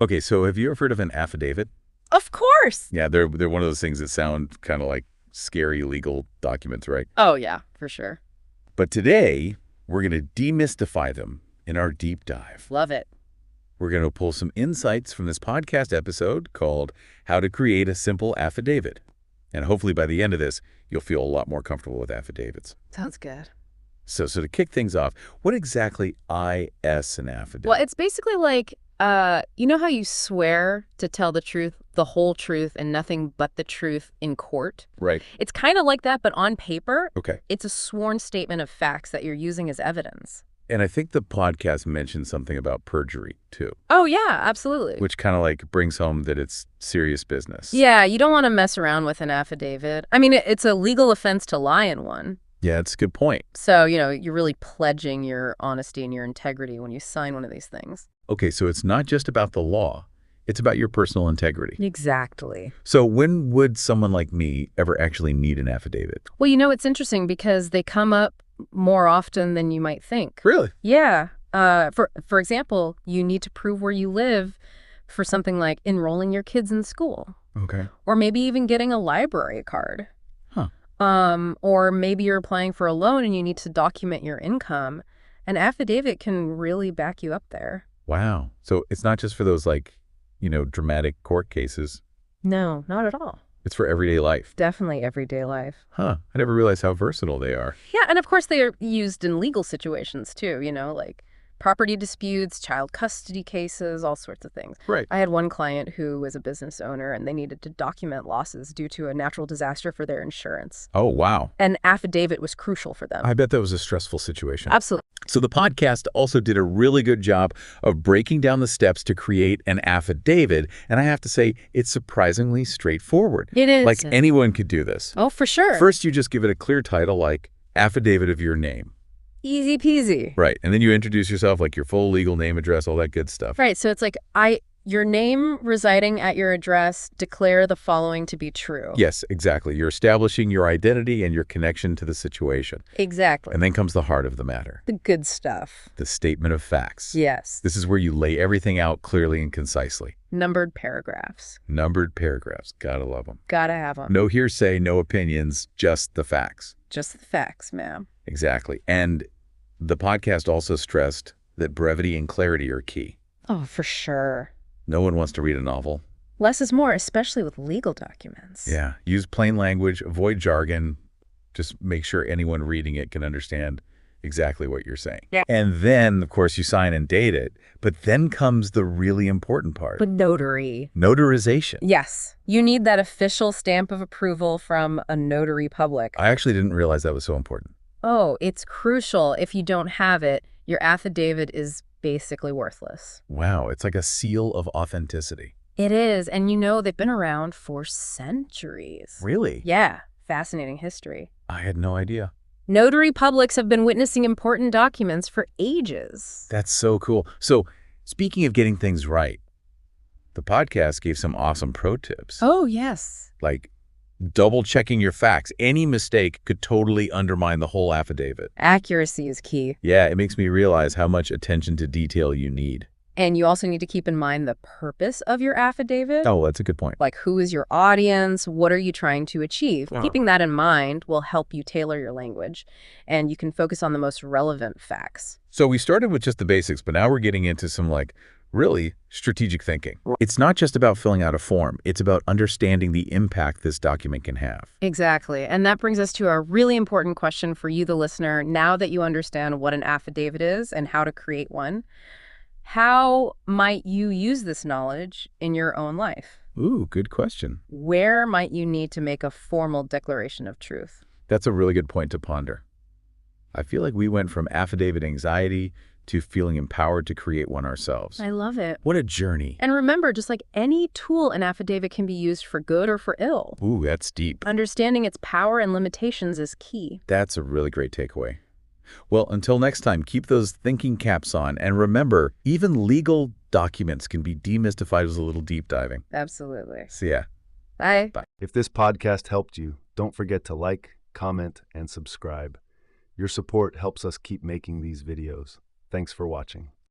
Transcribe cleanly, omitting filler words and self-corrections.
Okay, so have you ever heard of an affidavit? Of course. Yeah, they're one of those things that sound kind of like scary legal documents, right? Oh, yeah, for sure. But today, we're going to demystify them in our deep dive. Love it. We're going to pull some insights from this podcast episode called How to Create a Simple Affidavit. And hopefully by the end of this, you'll feel a lot more comfortable with affidavits. Sounds good. So to kick things off, what exactly is an affidavit? Well, it's basically like, you know how you swear to tell the truth, the whole truth, and nothing but the truth in court? Right. It's kind of like that, but on paper, Okay. it's a sworn statement of facts that you're using as evidence. And I think the podcast mentioned something about perjury, too. Oh, yeah, absolutely. Which kind of like brings home that it's serious business. Yeah, you don't want to mess around with an affidavit. I mean, it's a legal offense to lie in one. Yeah, it's a good point. So, you're really pledging your honesty and your integrity when you sign one of these things. Okay, so it's not just about the law. It's about your personal integrity. Exactly. So when would someone like me ever actually need an affidavit? Well, it's interesting because they come up more often than you might think. Really? Yeah. For example, you need to prove where you live for something like enrolling your kids in school. Okay. Or maybe even getting a library card. Huh. Or maybe you're applying for a loan and you need to document your income. An affidavit can really back you up there. Wow. So it's not just for those dramatic court cases. No, not at all. It's for everyday life. Definitely everyday life. Huh. I never realized how versatile they are. Yeah, and of course they are used in legal situations too, like property disputes, child custody cases, all sorts of things. Right. I had one client who was a business owner and they needed to document losses due to a natural disaster for their insurance. Oh, wow. An affidavit was crucial for them. I bet that was a stressful situation. Absolutely. So the podcast also did a really good job of breaking down the steps to create an affidavit. And I have to say, it's surprisingly straightforward. It is. Like anyone could do this. Oh, for sure. First, you just give it a clear title like Affidavit of Your Name. Easy peasy. Right. And then you introduce yourself, like your full legal name, address, all that good stuff. Right. So it's like, your name residing at your address, declare the following to be true. Yes, exactly. You're establishing your identity and your connection to the situation. Exactly. And then comes the heart of the matter. The good stuff. The statement of facts. Yes. This is where you lay everything out clearly and concisely. Numbered paragraphs. Numbered paragraphs. Gotta love them. Gotta have them. No hearsay, no opinions, just the facts. Just the facts, ma'am. Exactly. And the podcast also stressed that brevity and clarity are key. Oh, for sure. No one wants to read a novel. Less is more, especially with legal documents. Yeah. Use plain language, avoid jargon. Just make sure anyone reading it can understand exactly what you're saying. Yeah. And then, of course, you sign and date it. But then comes the really important part. But notary. Notarization. Yes. You need that official stamp of approval from a notary public. I actually didn't realize that was so important. Oh, it's crucial. If you don't have it, your affidavit is basically worthless. Wow, it's like a seal of authenticity. It is. And they've been around for centuries. Really? Yeah. Fascinating history. I had no idea. Notary publics have been witnessing important documents for ages. That's so cool. So, speaking of getting things right, the podcast gave some awesome pro tips. Oh, yes. Like double-checking your facts. Any mistake could totally undermine the whole affidavit. Accuracy is key. Yeah, it makes me realize how much attention to detail you need. And you also need to keep in mind the purpose of your affidavit. Oh, that's a good point. Like, who is your audience? What are you trying to achieve? Wow. Keeping that in mind will help you tailor your language, and you can focus on the most relevant facts. So we started with just the basics, but now we're getting into some really strategic thinking. It's not just about filling out a form. It's about understanding the impact this document can have. Exactly. And that brings us to a really important question for you, the listener. Now that you understand what an affidavit is and how to create one, how might you use this knowledge in your own life? Ooh, good question. Where might you need to make a formal declaration of truth? That's a really good point to ponder. I feel like we went from affidavit anxiety to feeling empowered to create one ourselves. I love it. What a journey. And remember, just like any tool, an affidavit can be used for good or for ill. Ooh, that's deep. Understanding its power and limitations is key. That's a really great takeaway. Well, until next time, keep those thinking caps on. And remember, even legal documents can be demystified with a little deep diving. Absolutely. See ya. Bye. Bye. If this podcast helped you, don't forget to like, comment, and subscribe. Your support helps us keep making these videos. Thanks for watching.